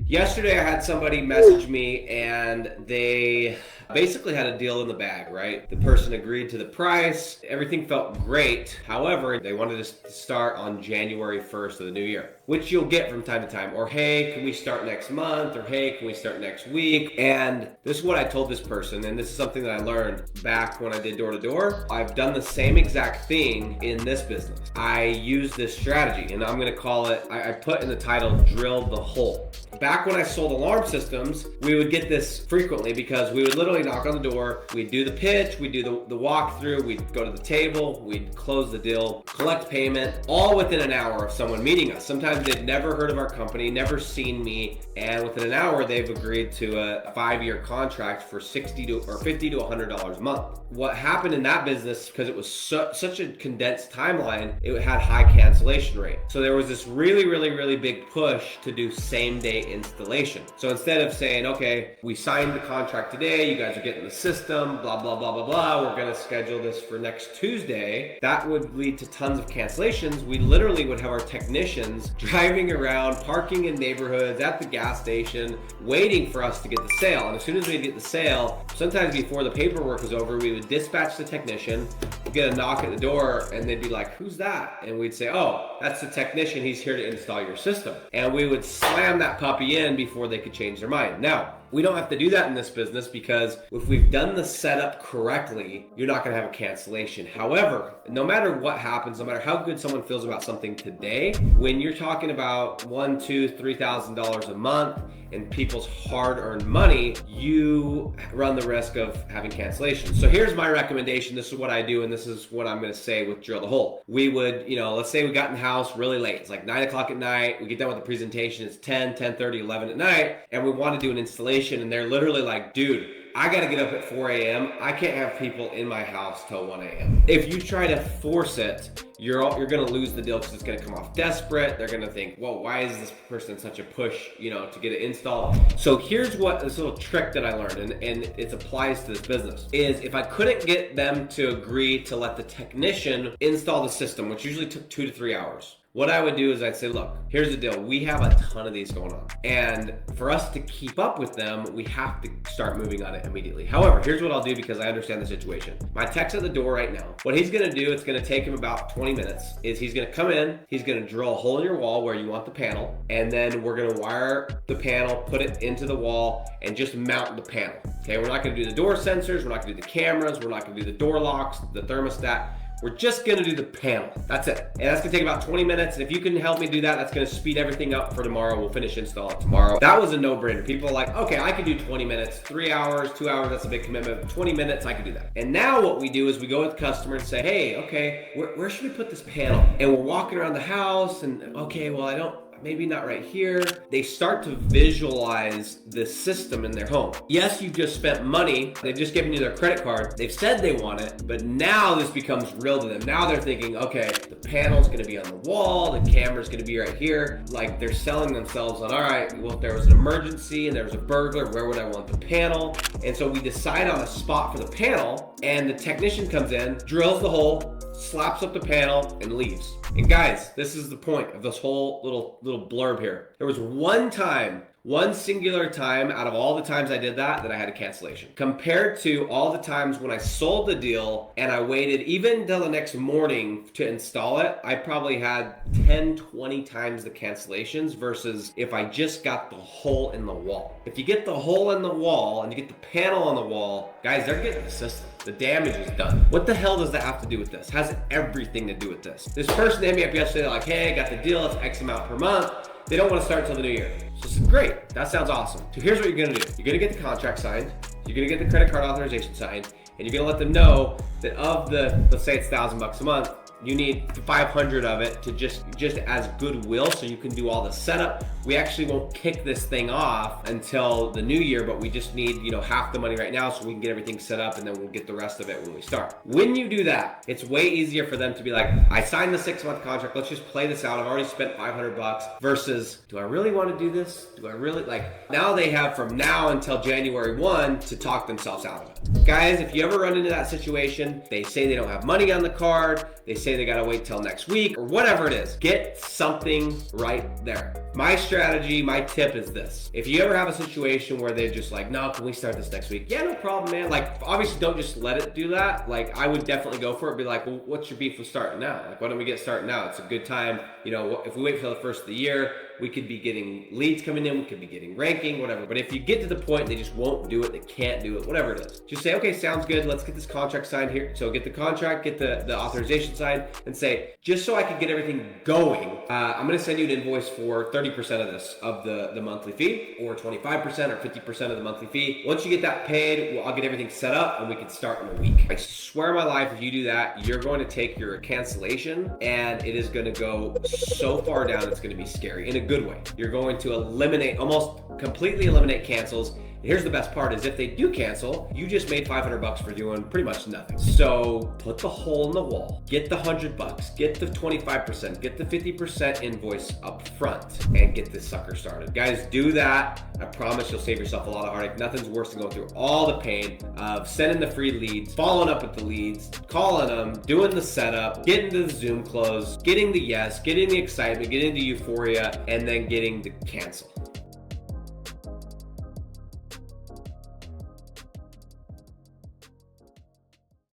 Yesterday I had somebody message me and they basically had a deal in the bag, right? The person agreed to the price. Everything felt great. However, they wanted to start on January 1st of the new year, which you'll get from time to time. Or, hey, can we start next month? Or, hey, can we start next week? And this is what I told this person, and this is something that I learned back when I did door-to-door. I've done the same exact thing in this business. I use this strategy, and I'm gonna call it, I put in the title, drill the hole. Back when I sold alarm systems, we would get this frequently because we would literally knock on the door, we'd do the pitch, we'd do the walkthrough, we'd go to the table, we'd close the deal, collect payment, all within an hour of someone meeting us. Sometimes they'd never heard of our company, never seen me, and within an hour they've agreed to a 5-year contract for $50 to $100 a month. What happened in that business, because it was such a condensed timeline, it had high cancellation rate. So there was this really big push to do same day installation. So instead of saying, okay, we signed the contract today, you guys are getting the system, blah, blah, blah, blah, blah, we're gonna schedule this for next Tuesday, that would lead to tons of cancellations. We literally would have our technicians driving around, parking in neighborhoods, at the gas station, waiting for us to get the sale. And as soon as we get the sale, sometimes before the paperwork is over, we would dispatch the technician, get a knock at the door, and they'd be like, who's that? And we'd say, oh, that's the technician, he's here to install your system. And we would slam that puppy in before they could change their mind. Now, we don't have to do that in this business because if we've done the setup correctly, you're not gonna have a cancellation. However, no matter what happens, no matter how good someone feels about something today, when you're talking about $1,000, $2,000, $3,000 a month and people's hard-earned money, you run the risk of having cancellations. So here's my recommendation. This is what I do, and this is what I'm gonna say with Drill the Hole. We would, let's say we got in the house really late. It's like 9 o'clock at night. We get done with the presentation. It's 10, 10:30, 11 at night, and we want to do an installation. And they're literally like, dude, I got to get up at 4 a.m. I can't have people in my house till 1 a.m. If you try to force it, you're going to lose the deal because it's going to come off desperate. They're going to think, whoa, why is this person in such a push, to get it installed? So here's this little trick that I learned, and it applies to this business, is if I couldn't get them to agree to let the technician install the system, which usually took 2 to 3 hours, what I would do is I'd say, look, here's the deal. We have a ton of these going on. And for us to keep up with them, we have to start moving on it immediately. However, here's what I'll do because I understand the situation. My tech's at the door right now. What he's gonna do, it's gonna take him about 20 minutes, is he's gonna come in, he's gonna drill a hole in your wall where you want the panel, and then we're gonna wire the panel, put it into the wall, and just mount the panel. Okay, we're not gonna do the door sensors, we're not gonna do the cameras, we're not gonna do the door locks, the thermostat. We're just gonna do the panel. That's it. And that's gonna take about 20 minutes. And if you can help me do that, that's gonna speed everything up for tomorrow. We'll finish install it tomorrow. That was a no-brainer. People are like, okay, I can do 20 minutes, 3 hours, 2 hours, that's a big commitment. 20 minutes, I can do that. And now what we do is we go with the customer and say, hey, okay, where should we put this panel? And we're walking around the house and, okay, well, maybe not right here. They start to visualize the system in their home. Yes, you just spent money. They've just given you their credit card. They've said they want it, but now this becomes real to them. Now they're thinking, okay, the panel's gonna be on the wall, the camera's gonna be right here. Like they're selling themselves on, all right, well, if there was an emergency and there was a burglar, where would I want the panel? And so we decide on a spot for the panel, and the technician comes in, drills the hole, slaps up the panel, and leaves. And guys, this is the point of this whole little blurb here. There was one singular time out of all the times I did that I had a cancellation. Compared to all the times when I sold the deal and I waited even till the next morning to install it, I probably had 10, 20 times the cancellations versus if I just got the hole in the wall. If you get the hole in the wall and you get the panel on the wall, guys, they're getting the system. The damage is done. What the hell does that have to do with this? Has everything to do with this. This person hit me up yesterday like, hey, I got the deal, it's X amount per month. They don't want to start until the new year. So I said, great, that sounds awesome. So here's what you're gonna do. You're gonna get the contract signed, you're gonna get the credit card authorization signed, and you're gonna let them know that of the, let's say it's $1,000 a month, you need 500 of it to just as goodwill so you can do all the setup. We actually won't kick this thing off until the new year, but we just need, half the money right now so we can get everything set up, and then we'll get the rest of it when we start. When you do that, it's way easier for them to be like, I signed the 6-month contract, let's just play this out. I've already spent $500 versus, do I really want to do this? Do I really now they have from now until January 1 to talk themselves out of it. Guys, if you ever run into that situation, they say they don't have money on the card, they say they gotta wait till next week or whatever it is. Get something right there. My strategy, my tip is this. If you ever have a situation where they're just like, no, can we start this next week? Yeah, no problem, man. Like, obviously don't just let it do that. Like, I would definitely go for it. Be like, well, what's your beef with starting now? Like, why don't we get started now? It's a good time. You know, if we wait till the first of the year, we could be getting leads coming in, we could be getting ranking, whatever. But if you get to the point they just won't do it, they can't do it, whatever it is, just say, okay, sounds good. Let's get this contract signed here. So get the contract, get the authorization signed, and say, just so I can get everything going, I'm gonna send you an invoice for 30% of this, of the monthly fee, or 25% or 50% of the monthly fee. Once you get that paid, well, I'll get everything set up and we can start in a week. I swear on my life, if you do that, you're going to take your cancellation and it is gonna go so far down, it's gonna be scary in a good way. You're going to eliminate, almost completely eliminate cancels. And here's the best part is if they do cancel, you just made $500 for doing pretty much nothing. So put the hole in the wall, get the $100, get the 25%, get the 50% invoice up front and get this sucker started. Guys, do that. I promise you'll save yourself a lot of heartache. Nothing's worse than going through all the pain of sending the free leads, following up with the leads, calling them, doing the setup, getting the Zoom close, getting the yes, getting the excitement, getting the euphoria, and then getting the cancel.